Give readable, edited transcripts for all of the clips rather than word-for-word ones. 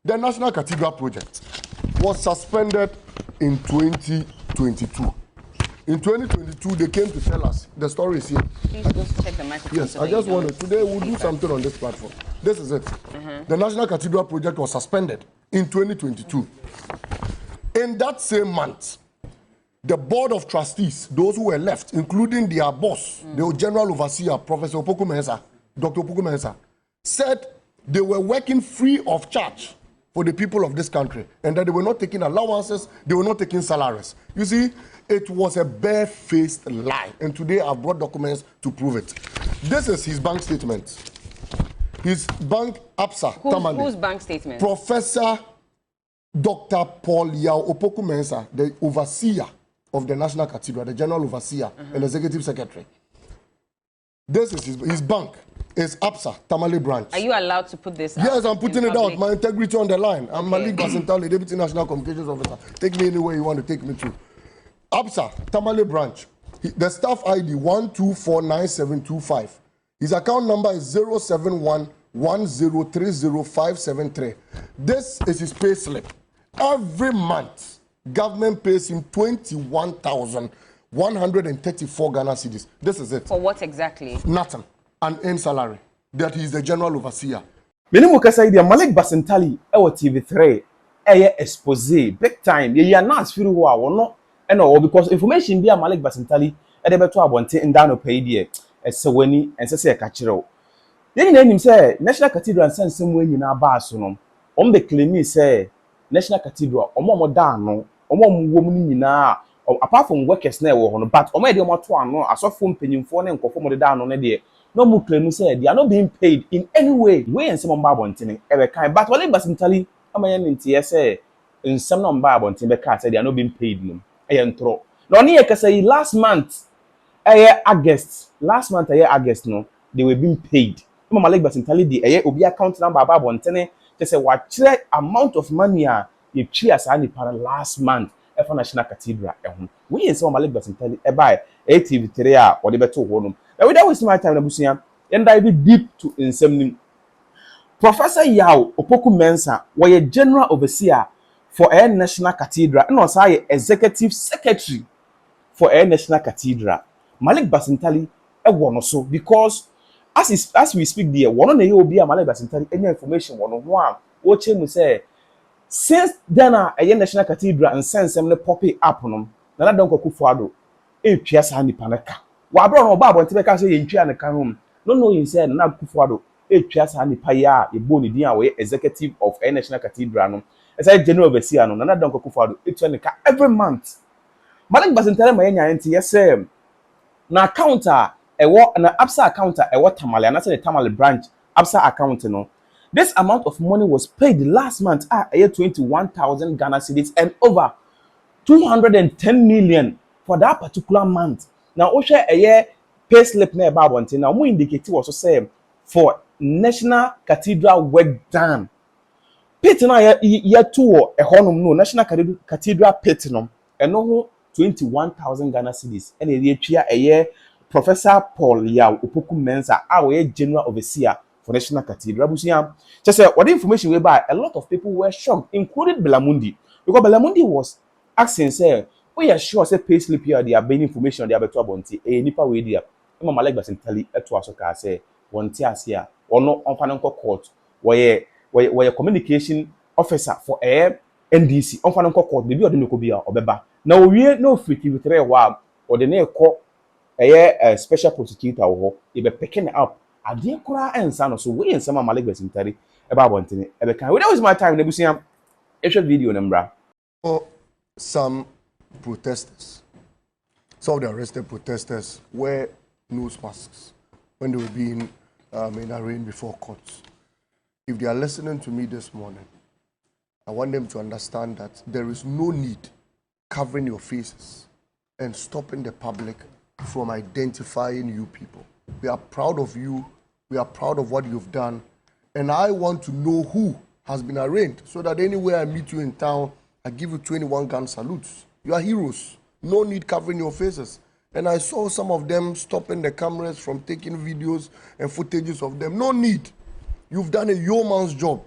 The National Cathedral project was suspended in 2022. In 2022, they came to tell us, the story is here. Please go to check the microphone. Yes, I just wanted, today we'll do something on this platform. This is it. The National Cathedral project was suspended in 2022. In that same month, the board of trustees, those who were left, including their boss, the general overseer, Professor Opoku Mensah, Dr. Opoku Mensah, said they were working free of charge for the people of this country and that they were not taking allowances, they were not taking salaries. You see, it was a bare-faced lie, and today I've brought documents to prove it. This is his bank statement. His bank, APSA, Tamale. Whose bank statement? Professor Dr. Paul Yao Opoku Mensah, the overseer of the National Cathedral, the general overseer and executive secretary. This is his bank. It's APSA, Tamale branch. Are you allowed to put this out? Yes, I'm putting it out. My integrity on the line. I'm Malik Basintale, Deputy National Communications Officer. Take me anywhere you want to take me to. APSA, Tamale branch. The staff ID 1249725. His account number is 07110305573. This is his pay slip. Every month, government pays him 21,134 Ghana cedis. This is it. For what exactly? Nothing. An earned salary. That he is the general overseer. Minimu kasa idea Malik Basintale ewo TV3 eye expose big time. Ye announce firi ho a wono eno because information bi a Malik Basintale ede beto abonte ndano pay die ese wani ensese e ka kire. Ye nyina nim say National Cathedral sensem wani na ba so no. Be claim say National Cathedral omo da no omo wo mu nyina apart from workers na e wo ho no but omo e de omo to ano asofo mpanyimfo ne nkofo mo de da no ne de no more claim say they are not being paid in any way. We and some babontin ebe kan but Malik Basintale amayan ntie say in some no babontin be ka say they are not being paid no e ntro no ne e ka say last month August no they were being paid. Malik Basintale the obi account number babontin they say what amount of money you three as any para last month for National Cathedral we and some Malik Basintale e buy TV3 a or the beto ho no. Now, without wasting my time, Nabusia, and dive deep to insomnia. Professor Yao Opoku Mensah was a general overseer for a National Cathedral and also a executive secretary for a National Cathedral. Malik Basintale won also because as we speak there, one of the be a Malik Basintale any information one what you say since then a National Cathedral and sense them pop it up on na don ko Addo e twa sa ni panaka. Wabro no babo nti be ka say yentwa ne kan hom no you say na Addo etwa sa ni paya e bo ni din a we executive of a National Cathedral no e say general overseer no na don ko Addo etwa ne ka every month. Malik Basintale ma yenya nti yes na account a na APSA account a Tamale na say the Tamale branch APSA account no this amount of money was paid last month 21,000 Ghana cedis and over 210 million for that particular month. Now, Osha a year pay slip na babontin. Now, more indicate was say for National Cathedral work done. Pit na year 2 a honum no National Cathedral pit no and no 21,000 Ghana cedis. And a year Professor Paul Yao Opoku Mensah our general overseer for National Cathedral. Just say what information we buy. A lot of people were shocked, including Belamundi, because Belamundi was asking say. We are sure say pay slip here they are being information they are beto abonti nipa we dia Malik Basintale eto asoka say wonti asia ono onfa nko court we communication officer for NDC onfa nko court be ode nko bia obeba na owie no friki vitre wa ode na ekọ special prosecutor wo e be picking up ade kura ensa no so we ensama Malik Basintale eba abonti ebe kan we that was my time na busia ehwe video nambra some protesters, some of the arrested protesters wear nose masks when they were being arraigned before courts. If they are listening to me this morning, I want them to understand that there is no need covering your faces and stopping the public from identifying you people. We are proud of you. We are proud of what you've done. And I want to know who has been arraigned so that anywhere I meet you in town, I give you 21 gun salutes. You are heroes. No need covering your faces. And I saw some of them stopping the cameras from taking videos and footages of them. No need. You've done a yeoman's job.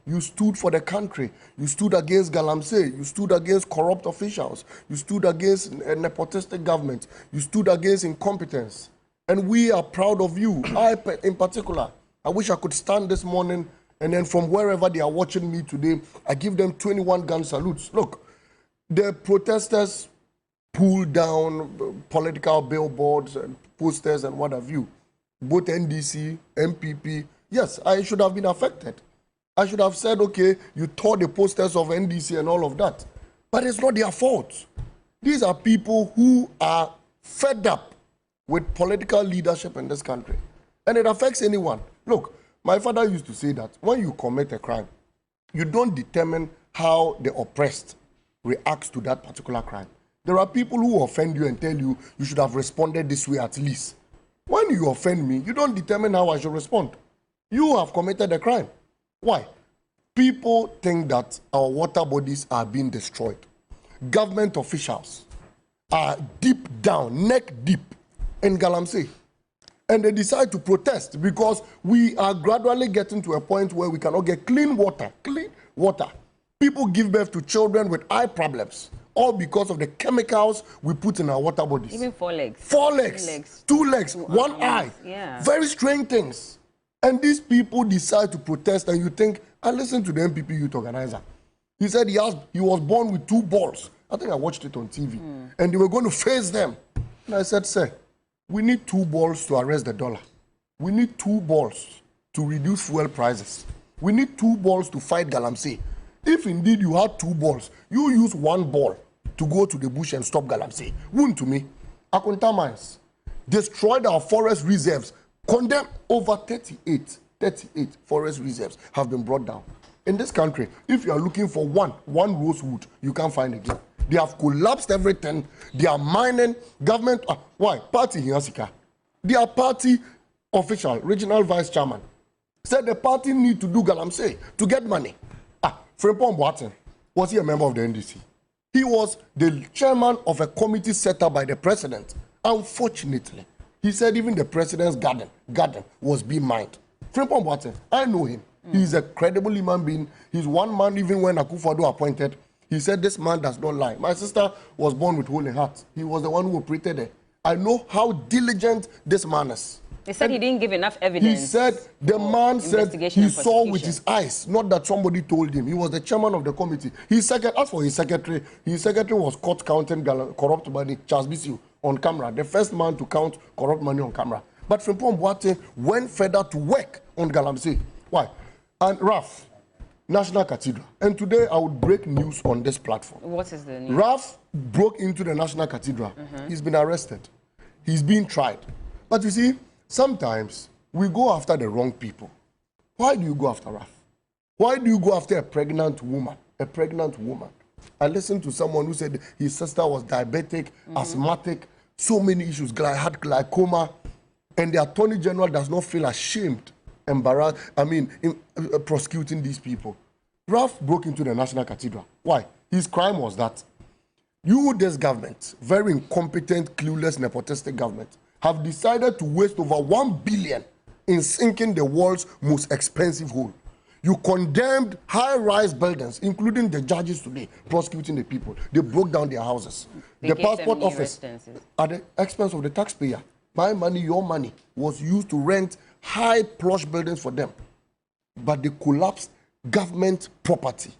You stood for the country. You stood against Galamsey. You stood against corrupt officials. You stood against a nepotistic government. You stood against incompetence. And we are proud of you. I, in particular, I wish I could stand this morning and then from wherever they are watching me today, I give them 21 gun salutes. Look, the protesters pulled down political billboards and posters and what have you. Both NDC, NPP. Yes, I should have been affected. I should have said, okay, you tore the posters of NDC and all of that. But it's not their fault. These are people who are fed up with political leadership in this country. And it affects anyone. Look, my father used to say that when you commit a crime, you don't determine how the oppressed reacts to that particular crime. There are people who offend you and tell you you should have responded this way at least. When you offend me, you don't determine how I should respond. You have committed a crime. Why? People think that our water bodies are being destroyed. Government officials are deep down, neck deep in Galamsey. And they decide to protest because we are gradually getting to a point where we cannot get clean water. Clean water. People give birth to children with eye problems, all because of the chemicals we put in our water bodies. Even 4 legs. 4 legs. 2 legs. 1 eye. Yeah. Very strange things. And these people decide to protest, and you think, I listened to the NPP youth organizer. He said he was born with 2 balls. I think I watched it on TV. And they were going to face them. And I said, sir, we need 2 balls to arrest the dollar. We need 2 balls to reduce fuel prices. We need 2 balls to fight Galamsey. If indeed you had 2 balls, you use 1 ball to go to the bush and stop Galamsey. Wouldn't to me? Akunta mines destroyed our forest reserves, condemned over 38 forest reserves have been brought down. In this country, if you are looking for one rosewood, you can't find again. They have collapsed everything. They are mining government. Why? Party Hiasika. Their party official, regional vice chairman, said the party need to do Galamsey to get money. Frimpong Boateng, was he a member of the NDC? He was the chairman of a committee set up by the president. Unfortunately, he said even the president's garden was being mined. Frimpong Boateng, I know him. He's a credible human being. He's one man, even when Akufo-Addo appointed, he said this man does not lie. My sister was born with holy heart. He was the one who operated it. I know how diligent this man is. He said he didn't give enough evidence. He said the man said he saw with his eyes, not that somebody told him. He was the chairman of the committee. As for his secretary was caught counting corrupt money, Charles Bisiu, on camera. The first man to count corrupt money on camera. But Frimpong Boateng went further to work on Galamsey. Why? And Raf, National Cathedral. And today I would break news on this platform. What is the news? Raf broke into the National Cathedral. He's been arrested. He's being tried. But you see, sometimes we go after the wrong people. Why do you go after Raf? Why do you go after a pregnant woman? A pregnant woman. I listened to someone who said his sister was diabetic, asthmatic, so many issues, had glaucoma, and the Attorney General does not feel ashamed, embarrassed, prosecuting these people. Raf broke into the National Cathedral. Why? His crime was that this government, very incompetent, clueless, nepotistic government, have decided to waste over 1 billion in sinking the world's most expensive hole. You condemned high-rise buildings, including the judges today, prosecuting the people. They broke down their houses. The passport office, at the expense of the taxpayer, my money, your money, was used to rent high plush buildings for them. But they collapsed government property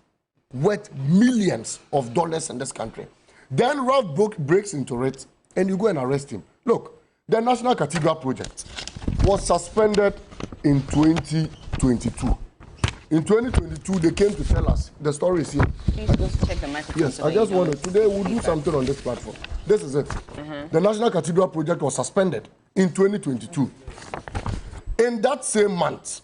worth millions of dollars in this country. Then Ralph breaks into it, and you go and arrest him. Look, the National Cathedral project was suspended in 2022. In 2022, they came to tell us, the story is here. Please go check the microphone. Yes, I just wanted, today we'll do something on this platform. This is it. The National Cathedral project was suspended in 2022. In that same month,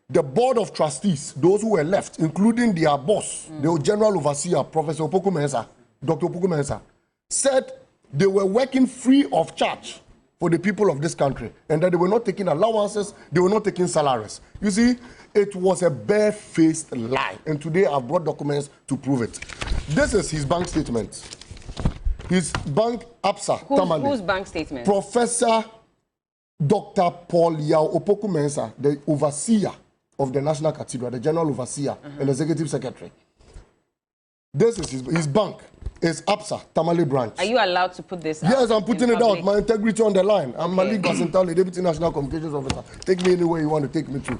the board of trustees, those who were left, including their boss, the general overseer, Professor Opoku Mensah, Dr. Opoku Mensah, said they were working free of charge for the people of this country, and that they were not taking allowances, they were not taking salaries. You see, it was a bare-faced lie, and today I've brought documents to prove it. This is his bank statement. His bank, APSA, Tamale. Whose bank statement? Professor Dr. Paul Yao Opoku Mensah, the overseer of the National Cathedral, the General Overseer and Executive Secretary. This is his bank. It's ABSA, Tamale branch. Are you allowed to put this out? Yes, I'm putting in it out. public? My integrity on the line. I'm Malik Basintale, Deputy National Communications Officer. Take me anywhere you want to take me to.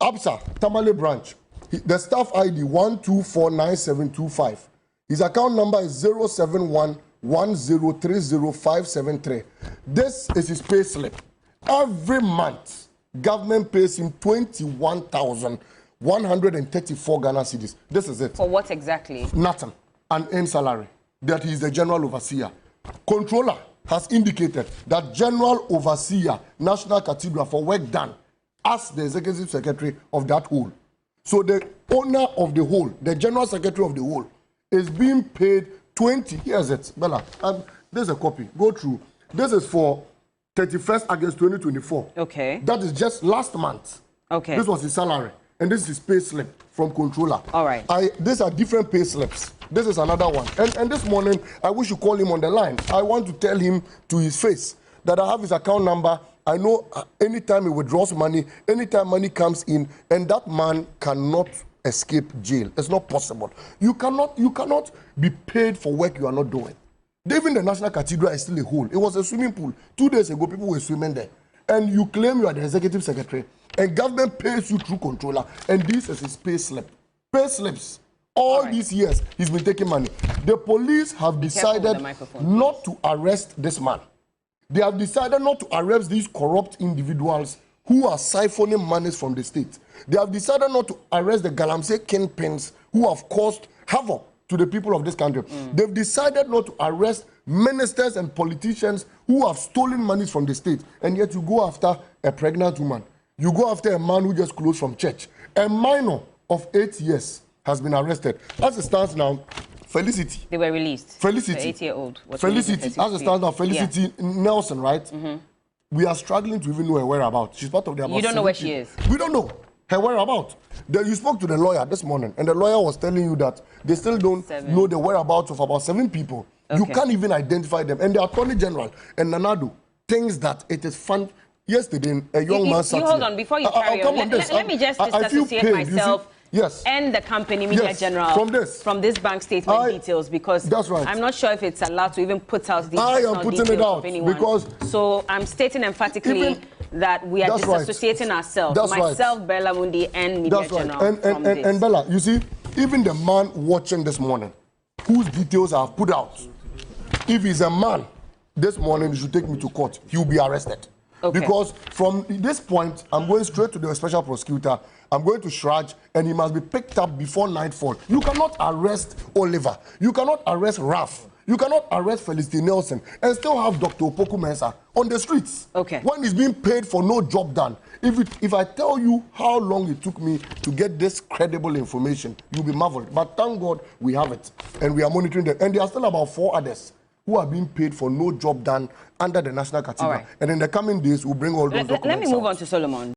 ABSA, Tamale branch. The staff ID 1249725. His account number is 07110300573. This is his pay slip. Every month, government pays him 21,134 Ghana cedis. This is it. For what exactly? Nothing. An earned salary. That he is the general overseer. Controller has indicated that general overseer, National Cathedral, for work done as the executive secretary of that whole. So the owner of the whole, the general secretary of the whole, is being paid 20. Here's it, Bella. There's a copy. Go through. This is for 31st August 2024. Okay. That is just last month. Okay. This was his salary. And this is his pay slip from controller. All right. These are different pay slips. This is another one. And this morning, I wish you call him on the line. I want to tell him to his face that I have his account number. I know anytime he withdraws money, anytime money comes in, and that man cannot escape jail. It's not possible. You cannot be paid for work you are not doing. Even the National Cathedral is still a hole. It was a swimming pool. 2 days ago, people were swimming there. And you claim you are the executive secretary, and government pays you through controller, and this is his pay slip. Pay slips. All these years, he's been taking money. The police have decided not to arrest this man. They have decided not to arrest these corrupt individuals who are siphoning monies from the state. They have decided not to arrest the Galamsey kingpins who have caused havoc to the people of this country. They've decided not to arrest ministers and politicians who have stolen monies from the state. And yet you go after a pregnant woman. You go after a man who just closed from church. A minor of 8 years has been arrested. As it stands now, Felicity. They were released. Felicity. The 8-year-old. Felicity. As it stands now, Felicity Nelson, right? We are struggling to even know her whereabouts. She's part of the about. You don't know where she is? We don't know her whereabouts. You spoke to the lawyer this morning, and the lawyer was telling you that they still don't know the whereabouts of about 7 people. Okay. You can't even identify them. And the Attorney General and nanaaddo thinks that it is fun. Yesterday, a young man sat here. Hold on, before you carry on, let me just disassociate myself. Yes. And the company media general from this bank statement details, because that's right. I'm not sure if it's allowed to even put out these I am putting it out because so I'm stating emphatically that we are disassociating ourselves. That's myself, Bella Mundi, and media general from this. And Bella, you see, even the man watching this morning, whose details I have put out, if he's a man, this morning you should take me to court. He will be arrested. Okay. Because from this point, I'm going straight to the special prosecutor. I'm going to Shraj, and he must be picked up before nightfall. You cannot arrest Oliver. You cannot arrest Ralph. You cannot arrest Felicity Nelson and still have Dr. Opoku Mensah on the streets. Okay. When he's being paid for no job done. If I tell you how long it took me to get this credible information, you'll be marveled. But thank God we have it, and we are monitoring them. And there are still about 4 others who are being paid for no job done under the National Cathedral. And in the coming days, we'll bring all those documents Let me move on to Solomon.